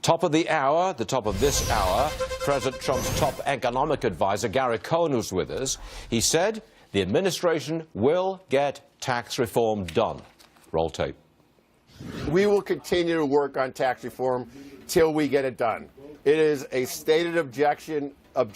Top of the hour, the top of this hour, President Trump's top economic advisor, Gary Cohn, was with us. He said the administration will get tax reform done. Roll tape. We will continue to work on tax reform till we get it done. It is a stated objective of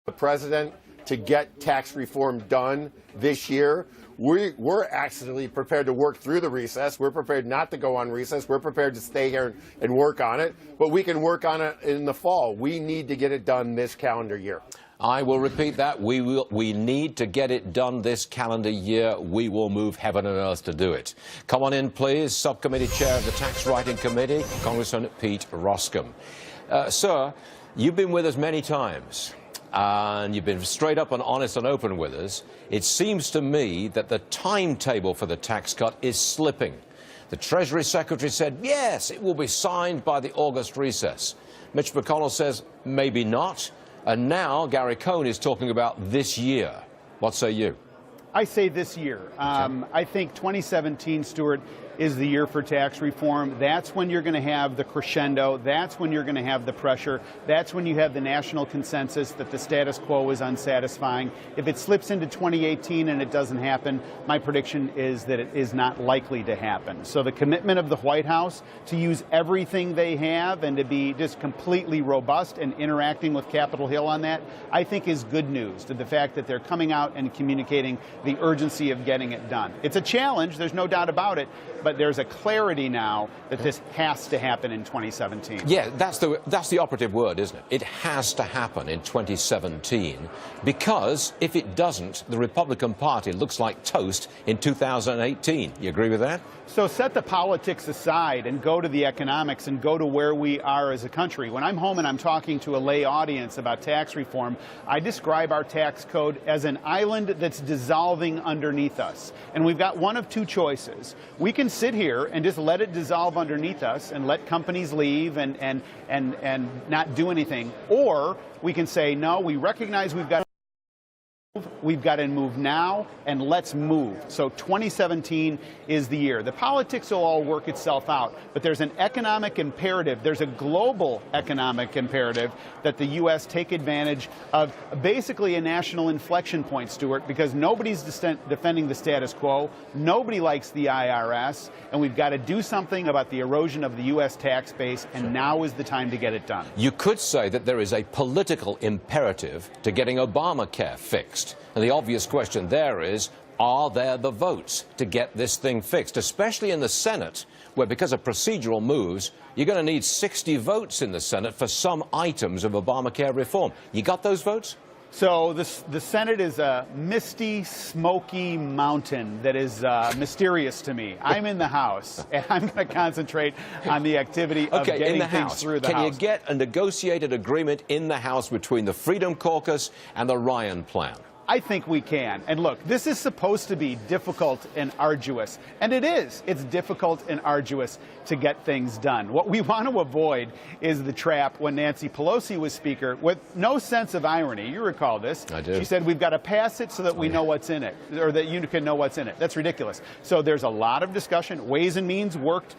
the president to get tax reform done this year. We're actually prepared to work through the recess. We're prepared not to go on recess. We're prepared to stay here and work on it. But we can work on it in the fall. We need to get it done this calendar year. I will repeat that. We need to get it done this calendar year. We will move heaven and earth to do it. Come on in, please. Subcommittee Chair of the Tax Writing Committee, Congressman Pete Roskam. Sir, you've been with us many times, and you've been straight up and honest and open with us. It seems to me that the timetable for the tax cut is slipping. The Treasury Secretary said, yes, it will be signed by the August recess. Mitch McConnell says, maybe not. And now Gary Cohn is talking about this year. What say you? I say this year. I think 2017, Stuart, is the year for tax reform. That's when you're going to have the crescendo. That's when you're going to have the pressure. That's when you have the national consensus that the status quo is unsatisfying. If it slips into 2018 and it doesn't happen, my prediction is that it is not likely to happen. So the commitment of the White House to use everything they have and to be just completely robust and interacting with Capitol Hill on that, I think is good news, to the fact that they're coming out and communicating the urgency of getting it done. It's a challenge, there's no doubt about it, but there's a clarity now that this has to happen in 2017. Yeah, that's the operative word, isn't it? It has to happen in 2017, because if it doesn't, the Republican Party looks like toast in 2018. You agree with that? So set the politics aside and go to the economics and go to where we are as a country. When I'm home and I'm talking to a lay audience about tax reform, I describe our tax code as an island that's dissolving underneath us. And we've got one of two choices. We can sit here and just let it dissolve underneath us and let companies leave and not do anything. Or we can say, no, we recognize we've got to move now, and let's move. So 2017 is the year. The politics will all work itself out, but there's an economic imperative. There's a global economic imperative that the U.S. take advantage of basically a national inflection point, Stuart, because nobody's defending the status quo. Nobody likes the IRS, and we've got to do something about the erosion of the U.S. tax base, and now is the time to get it done. You could say that there is a political imperative to getting Obamacare fixed. And the obvious question there is, are there the votes to get this thing fixed, especially in the Senate, where because of procedural moves, you're going to need 60 votes in the Senate for some items of Obamacare reform. You got those votes? So the Senate is a misty, smoky mountain that is mysterious to me. I'm in the House, and I'm going to concentrate on the activity of getting things through the House. Can you get a negotiated agreement in the House between the Freedom Caucus and the Ryan Plan? I think we can. And look, this is supposed to be difficult and arduous. And it is. It's difficult and arduous to get things done. What we want to avoid is the trap when Nancy Pelosi was Speaker, with no sense of irony. You recall this. I do. She said, we've got to pass it so that we know what's in it, or that you can know what's in it. That's ridiculous. So there's a lot of discussion. Ways and Means worked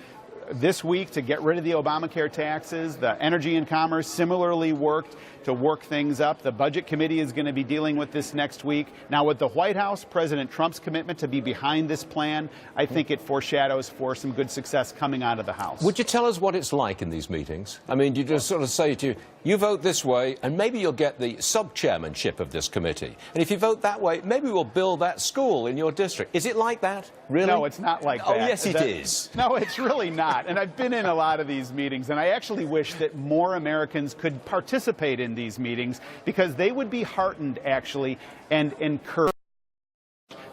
this week to get rid of the Obamacare taxes. The Energy and Commerce similarly worked to work things up. The Budget Committee is going to be dealing with this next week. Now, with the White House, President Trump's commitment to be behind this plan, I think it foreshadows for some good success coming out of the House. Would you tell us what it's like in these meetings? I mean, you just sort of say to you vote this way, and maybe you'll get the sub-chairmanship of this committee. And if you vote that way, maybe we'll build that school in your district. Is it like that? Really? No, it's not like that. Oh, yes, it is. No, it's really not. And I've been in a lot of these meetings, and I actually wish that more Americans could participate in these meetings, because they would be heartened, actually, and encouraged.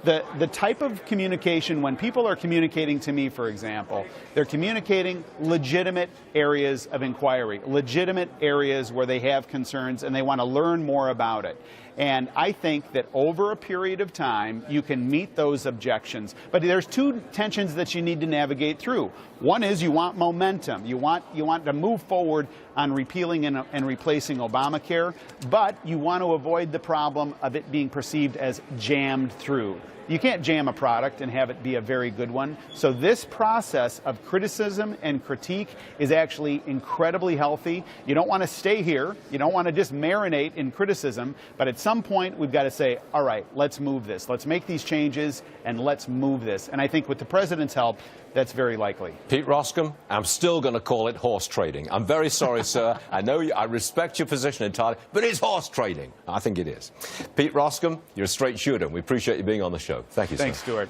The type of communication, when people are communicating to me, for example, they're communicating legitimate areas of inquiry, legitimate areas where they have concerns and they want to learn more about it. And I think that over a period of time, you can meet those objections. But there's two tensions that you need to navigate through. One is you want momentum. You want to move forward on repealing and replacing Obamacare, but you want to avoid the problem of it being perceived as jammed through. You can't jam a product and have it be a very good one. So this process of criticism and critique is actually incredibly healthy. You don't want to stay here. You don't want to just marinate in criticism. But at some point, we've got to say, all right, let's move this. Let's make these changes and let's move this. And I think with the president's help, that's very likely. Pete Roskam, I'm still going to call it horse trading. I'm very sorry, sir. I know I respect your position entirely, but it's horse trading. I think it is. Pete Roskam, you're a straight shooter. We appreciate you being on the show. Thank you, sir. Thanks, Stuart.